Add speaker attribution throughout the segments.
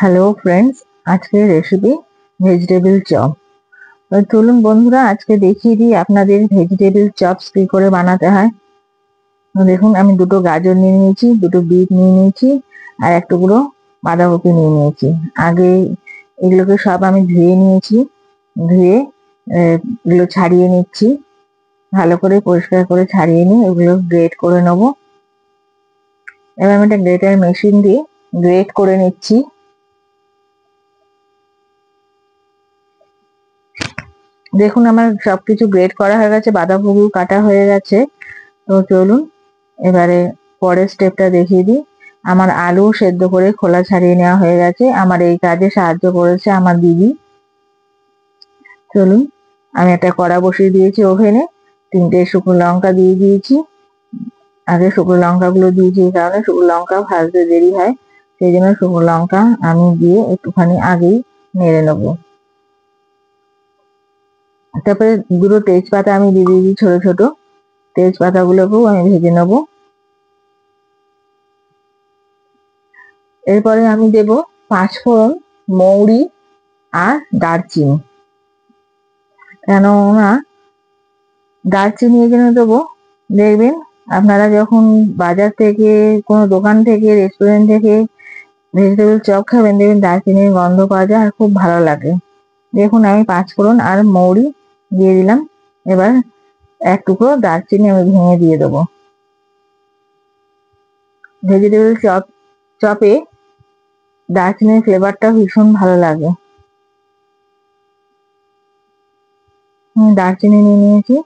Speaker 1: Hello friends, আজকের recipe vegetable chop. চলুন বন্ধুরা, আজকে দেখিয়ে দিই আপনাদের ভেজিটেবিল চপস কি করে বানাতে হয়। দেখুন, আমি দুটো গাজর নিয়ে নিয়েছি, দুটো বিট নিয়ে নিয়েছি, আর এক টুকরো বাঁধাকপি নিয়ে নিয়েছি। আগে এগুলোকে সব আমি ধুয়ে নিয়েছি। ধুয়ে এগুলো ছাড়িয়ে নিচ্ছি, ভালো করে পরিষ্কার করে ছাড়িয়ে নিয়ে এগুলো গ্রেট করে নেবো। এবার আমি একটা গ্রেটার মেশিন দিয়ে গ্রেট করে নিচ্ছি। দেখুন, আমার সবকিছু গ্রেট করা হয়ে গেছে, বাঁধাকপিও কাটা হয়ে গেছে। তো চলুন এবারে পরের স্টেপটা দেখিয়ে দিই। আমার আলু সেদ্ধ করে খোলা ছাড়িয়ে নেওয়া হয়ে গেছে। আমার এই কাজে সাহায্য করেছে আমার দিদি। চলুন, আমি একটা কড়া বসিয়ে দিয়েছি ওভেনে। 3টে শুকনো লঙ্কা দিয়ে দিয়েছি। আগে শুকনো লঙ্কাগুলো দিয়েছি এই কারণে, শুকনো লঙ্কা ভাজতে দেরি হয়, সেই জন্য শুকনো লঙ্কা আমি দিয়ে একটুখানি আগেই নেড়ে নেবো। তারপরে দুটো তেজপাতা আমি দিয়ে দিয়েছি, ছোট ছোট তেজপাতাগুলোকেও আমি ভেজে নেব। এরপরে আমি দেব 5 ফোড়ন, মৌরি আর দারচিনি। কেননা দারচিনি এই জন্য দেবো, দেখবেন আপনারা যখন বাজার থেকে, কোনো দোকান থেকে, রেস্টুরেন্ট থেকে ভেজিটেবল চপ খাবেন, দেখবেন দারচিনির গন্ধ পাওয়া যায় আর খুব ভালো লাগে। দেখুন, আমি 5 ফোড়ন আর মৌরি দিয়ে দিলাম। এবার এক টুকরো দারচিনি আমি ভেঙে দিয়ে দেবো। ভেজিটেবল চপে দারচিনির ফ্লেভারটা ভীষণ ভালো লাগে। দারচিনি নিয়ে নিয়েছি।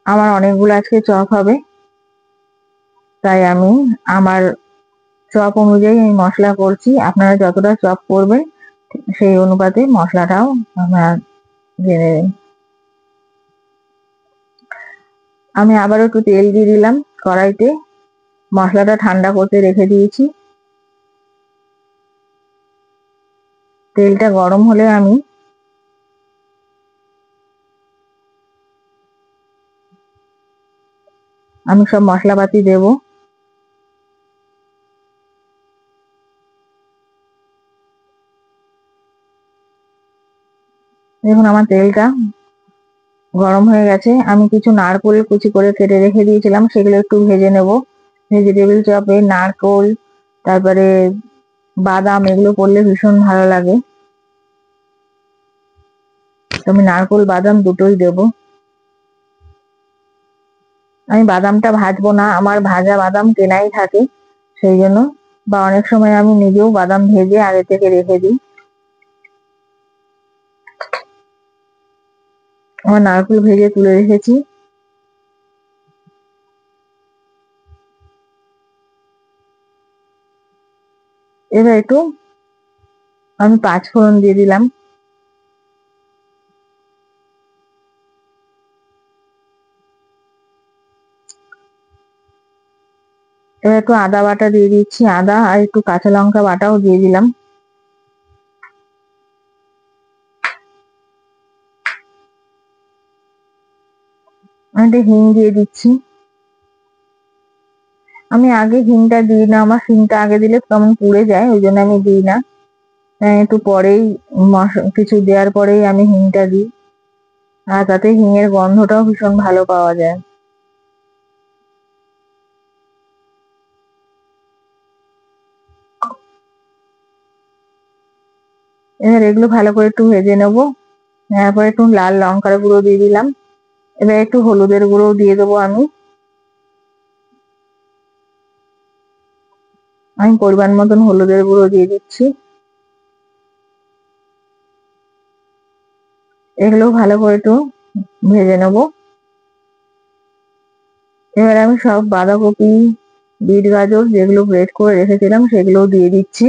Speaker 1: আমার অনেকগুলো আজকে চপ হবে, তাই আমি আমার চপ অনুযায়ী আমি মশলা করছি। আপনারা যতটা চপ করবেন সেই অনুপাতে মশলাটাও আপনারা জেনে নিন। আমি আবারও একটু তেল দিয়ে দিলাম কড়াইতে। মশলাটা ঠান্ডা করতে রেখে দিয়েছি। তেলটা গরম হলে আমি সব মশলাপাতি দেব। দেখুন, আমার তেলটা গরম হয়ে গেছে। আমি কিছু নারকেল কুচি করে কেটে রেখে দিয়েছিলাম, সেগুলো একটু ভেজে নেব। ভেজিটেবিল চপে নারকেল, তারপরে বাদাম, এগুলো পড়লে ভীষণ ভালো লাগে। আমি নারকেল বাদাম দুটোই দেব। আমি বাদামটা ভাজবো না, আমার ভাজা বাদাম কেনাই থাকে, সেই জন্য, বা অনেক সময় আমি নিজেও বাদাম ভেজে আগে থেকে রেখে দিই। আমার নারকেল ভেজে তুলে রেখেছি। এবার একটু আমি 5 ফোড়ন দিয়ে দিলাম। এবার একটু আদা বাটা দিয়ে দিচ্ছি, আদা আর একটু কাঁচা লঙ্কা বাটাও দিয়ে দিলাম। আমি একটু হিং দিয়ে দিচ্ছি। আমি আগে হিংটা দিই না, আমার হিংটা আগে দিলে কেমন পুড়ে যায়, ওই জন্য আমি দিই না। একটু পরেই কিছু দেওয়ার পরেই আমি হিংটা দিই, আর তাতে হিঙের গন্ধটাও ভীষণ ভালো পাওয়া যায়। এবার এগুলো ভালো করে একটু ভেজে নেবো। তারপরে একটু লাল লঙ্কার গুঁড়ো দিয়ে দিলাম। এবার একটু হলুদের গুঁড়ো দিয়ে দেবো। আমি পরিমাণ মতন হলুদের গুঁড়ো দিয়ে দিচ্ছি। এগুলো ভালো করে একটু ভেজে নেবো। এবার আমি সব বাঁধাকপি, বিট, গাজর যেগুলো গ্রেট করে রেখেছিলাম সেগুলোও দিয়ে দিচ্ছি।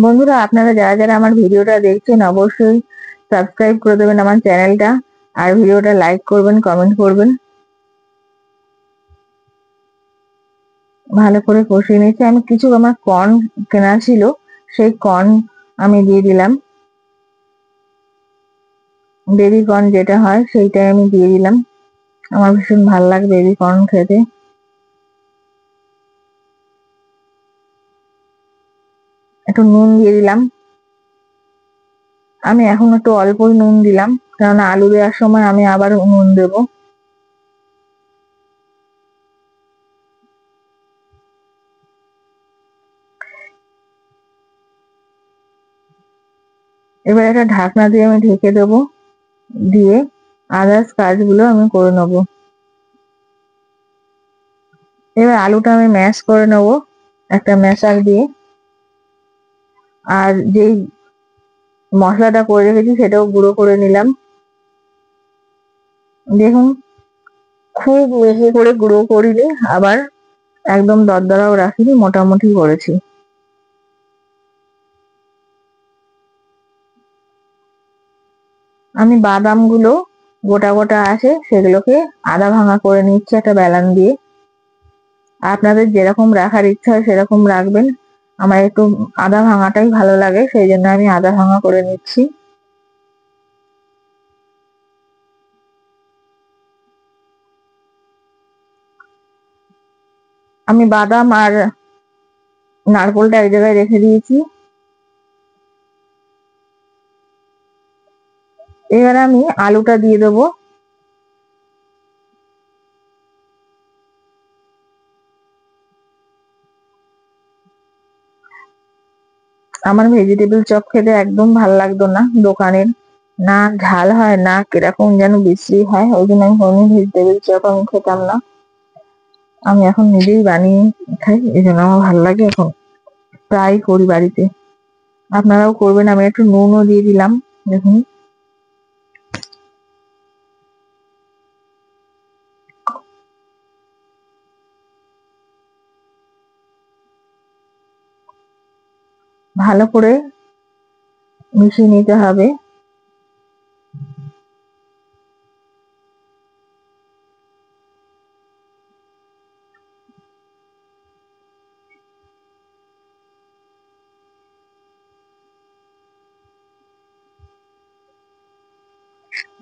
Speaker 1: বন্ধুরা, আপনারা যারা যারা আমার ভিডিওটা দেখছেন অবশ্যই সাবস্ক্রাইব করে দেবেন আমার চ্যানেলটা, আর ভিডিওটা লাইক করবেন, কমেন্ট করবেন। ভালো করে কষিয়ে নিচ্ছি। আমি কিছু আমার কর্ন কেনা ছিল, সেই কর্ন আমি দিয়ে দিলাম। বেবি কর্ন যেটা হয় সেইটাই আমি দিয়ে দিলাম। আমার ভীষণ ভালো লাগে বেবি কর্ন খেতে। একটু নুন দিয়ে দিলাম। আমি এখন একটু অল্পই নুন দিলাম, কারণ আলু দেওয়ার সময় আমি আবার নুন দেব। এবার একটা ঢাকনা দিয়ে আমি ঢেকে দেবো, দিয়ে আদার্স কাজগুলো আমি করে নেব। এবার আলুটা আমি ম্যাশ করে নেব একটা ম্যাশার দিয়ে। আর যেই মশলাটা করে রেখেছি সেটাও গুঁড়ো করে নিলাম। দেখুন, খুব মিহি করে গুঁড়ো করিনি, আবার একদম দরদরাও রাখিনি, মোটামুটি করেছি। আমি বাদামগুলো গোটা গোটা আছে সেগুলোকে আধা ভাঙা করে নিচ্ছি একটা বেলান দিয়ে। আপনাদের যেরকম রাখার ইচ্ছা হয় সেরকম রাখবেন। আমার একটু আধা ভাঙাটাই ভালো লাগে, সেই জন্য আমি আধা ভাঙা করে নিচ্ছি। আমি বাদাম আর নারকোলটা এক জায়গায় রেখে দিয়েছি। এবার আমি আলুটা দিয়ে দেবো। আমার ভেজিটেবল চপ খেতে একদম ভাল লাগতো না দোকানের, না ঝাল হয় না কিরকম যেন বিশ্রী হয়, ওই জন্য আমি কোনোদিন ভেজিটেবল চপ আমি খেতাম না। আমি এখন নিজেই বানিয়ে খাই, এই জন্য আমার ভালো লাগে, এখন প্রায় করি বাড়িতে। আপনারাও করবেন। আমি একটু নুনও দিয়ে দিলাম। দেখুন, ভালো করে মিশিয়ে নিতে হবে।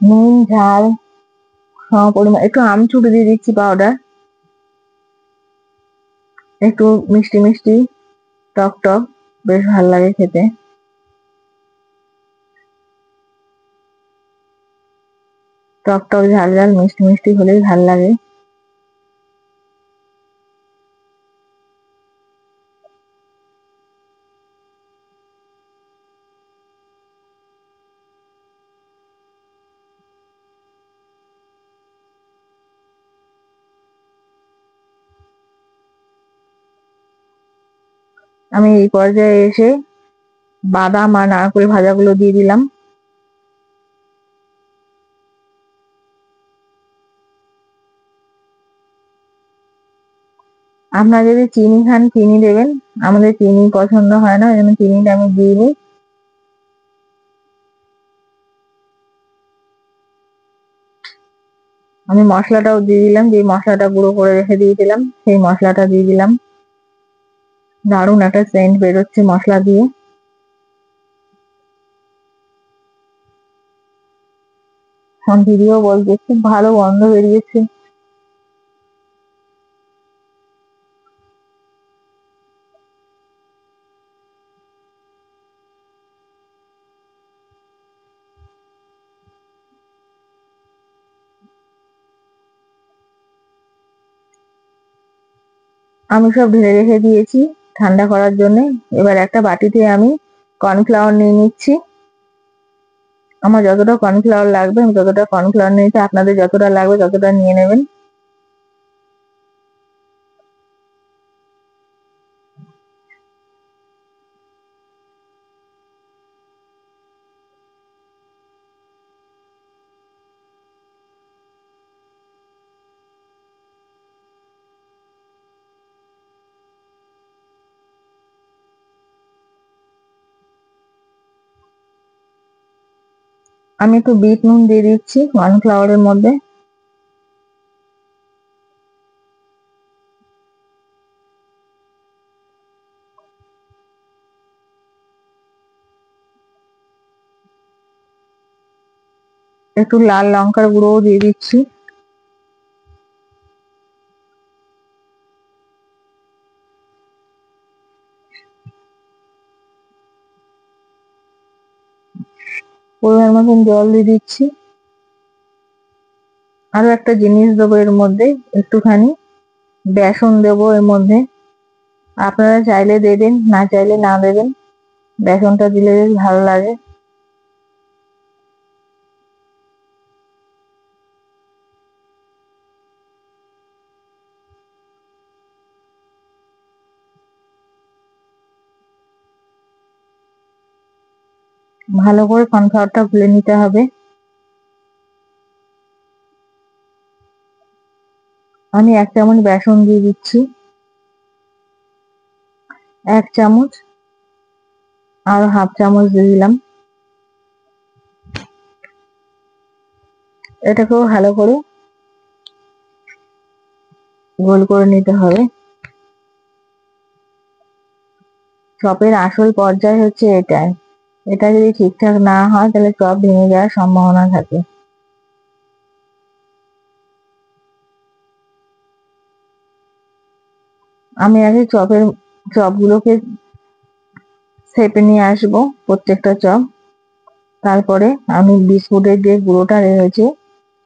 Speaker 1: নুন ঝাল সম পরিমাণ, একটু আমচুর দিয়ে দিচ্ছি পাউডার, একটু মিষ্টি মিষ্টি টক টক, বেশ ভালো লাগে খেতে। টক টক ঝাল ঝাল মিষ্টি মিষ্টি হলেই ভাল লাগে। আমি এই পর্যায়ে এসে বাদাম আর নারকেল ভাজাগুলো দিয়ে দিলাম। আপনারা যদি চিনি খান চিনি দেবেন, আমাদের চিনি পছন্দ হয় না, ওই জন্য চিনিটা আমি দিইনি। আমি মশলাটাও দিয়ে দিলাম, যে মশলাটা গুঁড়ো করে রেখে দিয়েছিলাম সেই মশলাটা দিয়ে দিলাম। দারুণ একটা সেন্ট বেরোচ্ছে মশলা দিয়ে। দিদিও বলছে খুব ভালো গন্ধ বেরিয়েছে। আমি সব ঢেলে রেখে দিয়েছি ঠান্ডা করার জন্য। এবার একটা বাটিতে আমি কর্নফ্লাওয়ার নিয়ে নিচ্ছি। আমার যতটা কর্নফ্লাওয়ার লাগবে আমি ততটা কর্নফ্লাওয়ার নিয়েছি, আপনাদের যতটা লাগবে ততটা নিয়ে নেবেন। আমি একটু বিট নুন দিয়ে দিচ্ছি কর্নফ্লাওয়ারের মধ্যে। একটু লাল লঙ্কার গুঁড়োও দিয়ে দিচ্ছি। পরিমাণ মতন জল দিয়ে দিচ্ছি। আরো একটা জিনিস দেবো এর মধ্যে, একটুখানি বেসন দেবো এর মধ্যে। আপনারা চাইলে দেবেন, না চাইলে না দেবেন। বেসনটা দিলে বেশ ভালো লাগে। ভালো করে কর্নফ্লাওয়ারটা গুলে নিতে হবে। আমি 1 চামচ বেসন দিয়ে দিচ্ছি, 1 চামচ, আর হাফ চামচ দিয়ে দিলাম। এটাকেও ভালো করে গোল করে নিতে হবে। চপের আসল পর্যায় হচ্ছে এটাই। এটা যদি ঠিকঠাক না হয় তাহলে চপ ভেঙে যাওয়ার সম্ভাবনা থাকে। আমি আগে চপগুলোকে সেপে নিয়ে আসবো, প্রত্যেকটা চপ। তারপরে আমি বিস্কুটের যে গুঁড়োটা রয়েছে,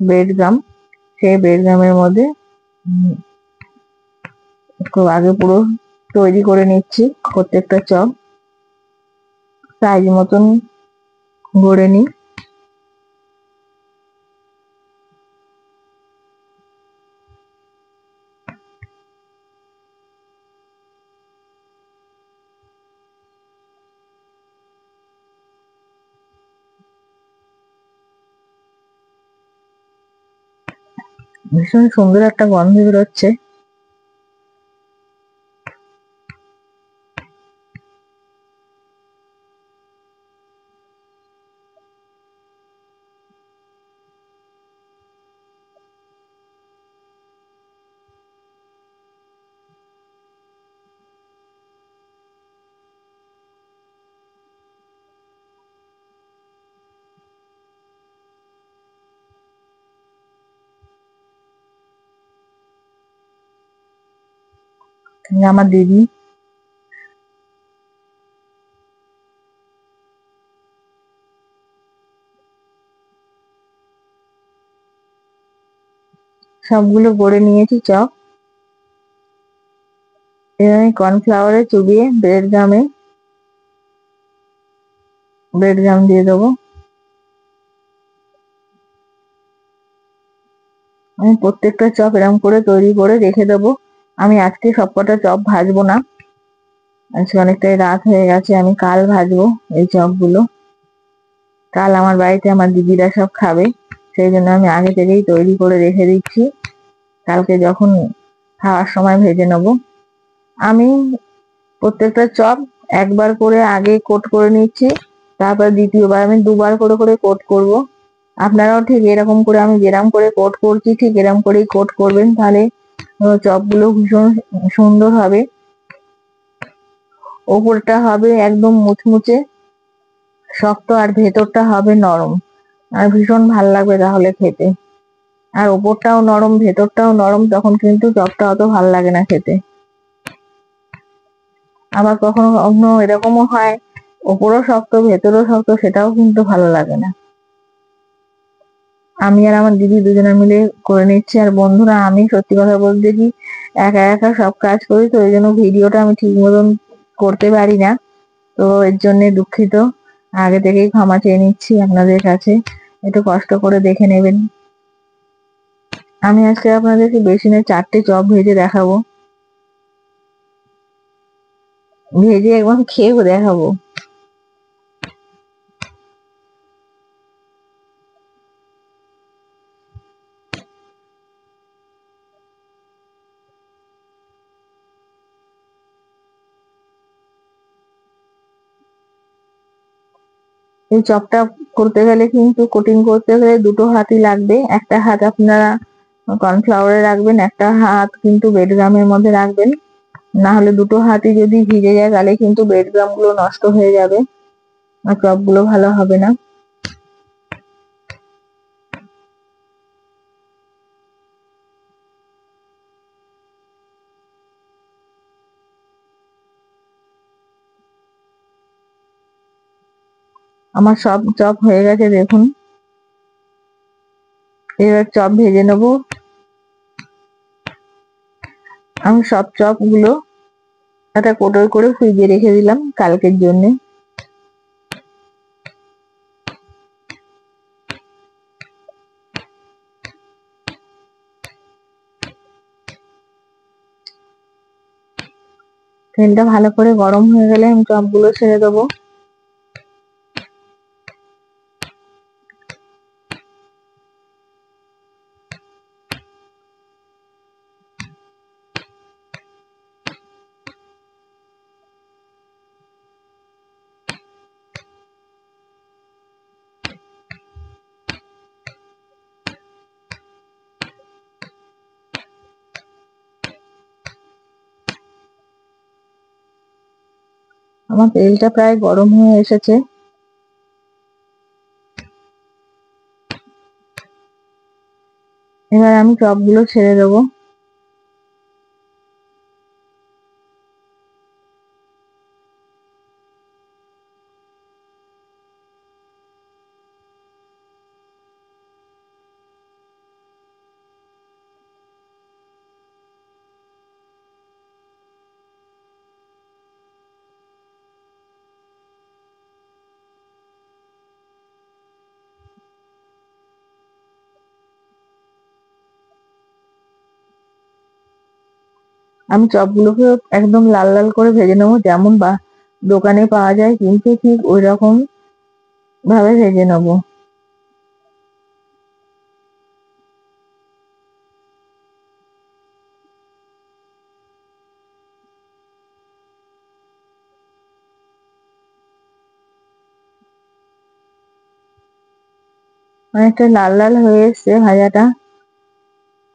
Speaker 1: ব্রেড গাম, সেই ব্রেড গামের মধ্যে একটু আগে পুরো তৈরি করে নিচ্ছি। প্রত্যেকটা চপ সাইজ মতন গড়ে নিই। ভীষণ সুন্দর একটা গন্ধ বেরোচ্ছে। আমার দিদি সবগুলো গড়ে নিয়েছি চপ। এবার আমি কর্নফ্লাওয়ারে চুবিয়ে ব্রেড গাম দিয়ে দেবো। আমি প্রত্যেকটা চপ এরকম করে তৈরি করে রেখে দেবো। আমি আজকে সবকটা চপ ভাজবো না, আজকে অনেকটাই রাত হয়ে গেছে। আমি কাল ভাজবো এই চপগুলো। কাল আমার বাড়িতে আমার দিদিরা সব খাবে, সেই জন্য আমি আগে থেকেই তৈরি করে রেখে দিচ্ছি। কালকে যখন খাওয়ার সময় ভেজে নেবো। আমি প্রত্যেকটা চপ একবার করে আগে কোট করে নিচ্ছি, তারপর দ্বিতীয়বার আমি দুবার করে করে কোট করব। আপনারাও ঠিক এরকম করে, আমি যেরকম করে কোট করছি ঠিক এরকম করেই কোট করবেন, তাহলে চপগুলো ভীষণ সুন্দর হবে। ওপরটা হবে একদম মুচমুচে শক্ত, আর ভেতরটা হবে নরম, আর ভীষণ ভাল লাগবে তাহলে খেতে। আর ওপরটাও নরম ভেতরটাও নরম, তখন কিন্তু চপটা অত ভাল লাগে না খেতে। আবার কখনো কখনো এরকমও হয় ওপরও শক্ত ভেতরও শক্ত, সেটাও কিন্তু ভালো লাগে না। আমি আর আমার দিদি দুজনে মিলে করে নিচ্ছি। আর বন্ধুরা, আমি সত্যি কথা বলতে কি, একা একা সব কাজ করি, তো ওই জন্য ভিডিওটা আমি ঠিক মতন করতে পারি না। তো এর জন্য দুঃখিত, আগে থেকেই ক্ষমা চেয়ে নিচ্ছি আপনাদের কাছে। একটু কষ্ট করে দেখে নেবেন। আমি আজকে আপনাদেরকে বেসিনে 4টে চপ ভেজে দেখাবো, ভেজে একদম খেয়েও দেখাবো। এই চপটা করতে গেলে কিন্তু, কোটিং করতে গেলে দুটো হাতই লাগবে। একটা হাত আপনারা কর্নফ্লাওয়ারে রাখবেন, একটা হাত কিন্তু বেডগ্রামের মধ্যে রাখবেন। না হলে দুটো হাতই যদি ভিজে যায় তাহলে কিন্তু বেডগ্রাম গুলো নষ্ট হয়ে যাবে আর চপগুলো ভালো হবে না। আমার সব চপ হয়ে গেছে দেখুন। এবার চপ ভেজে নেব। আমি সব চপ গুলো একটা কোটোয় করে ফ্রিজে রেখে দিলাম কালকের জন্য। তেলটা ভালো করে গরম হয়ে গেলে আমি চপগুলো ছেড়ে দেবো। আমার তেলটা প্রায় গরম হয়ে এসেছে। এবার আমি চপগুলো ছেড়ে দেবো। আমি চপগুলোকে একদম লাল লাল করে ভেজে নেবো, যেমন বা দোকানে পাওয়া যায়, কিন্তু ঠিক ওই রকম ভাবে ভেজে নেবো। অনেকটা লাল লাল হয়ে এসছে ভাজাটা।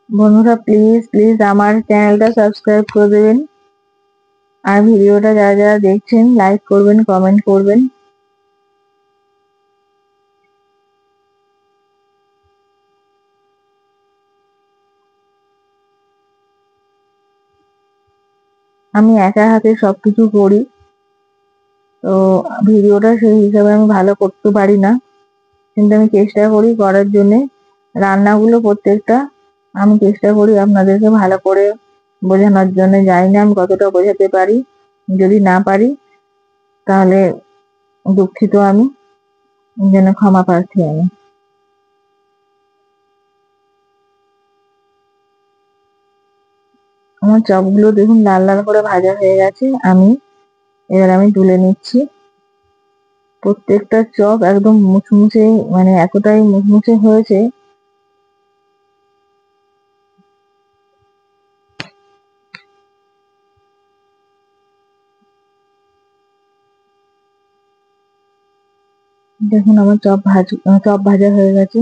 Speaker 1: বন্ধুরা প্লিজ প্লিজ আমার চ্যানেলটা সাবস্ক্রাইব করে দেবেন, আর ভিডিওটা যারা যারা দেখছেন লাইক করবেন, কমেন্ট করবেন। আমি একা হাতে সবকিছু করি, তো ভিডিওটা সেই হিসাবে আমি ভালো করতে পারি না, কিন্তু আমি চেষ্টা করি করার জন্যে। রান্নাগুলো প্রত্যেকটা আমি চেষ্টা করি আপনাদেরকে ভালো করে বোঝানোর জন্য। জানি না আমি কতটা বোঝাতে পারি, যদি না পারি তাহলে দুঃখিত আমি, যেন ক্ষমা প্রার্থী আমি। আমার চপগুলো দেখুন লাল লাল করে ভাজা হয়ে গেছে। এবার আমি তুলে নিচ্ছি। প্রত্যেকটা চপ একদম মুচমুচে, মানে এতটাই মুচমুচে হয়েছে। দেখুন আমার চপ ভাজা হয়ে গেছে।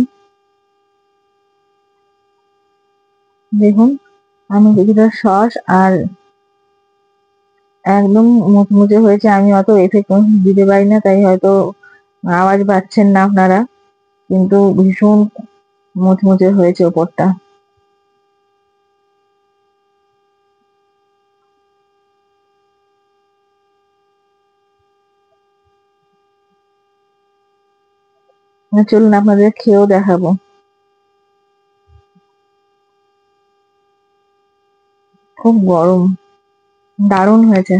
Speaker 1: দেখুন আমি কিছুটা সস আর একদম মুচমুচে হয়েছে। আমি অত এফেক্ট দিতে পারি না, তাই হয়তো আওয়াজ পাচ্ছেন না আপনারা, কিন্তু ভীষণ মুচমুচে হয়েছে ওপরটা। চলুন আপনাদের খেয়েও দেখাবো। খুব গরম, দারুণ হয়েছে।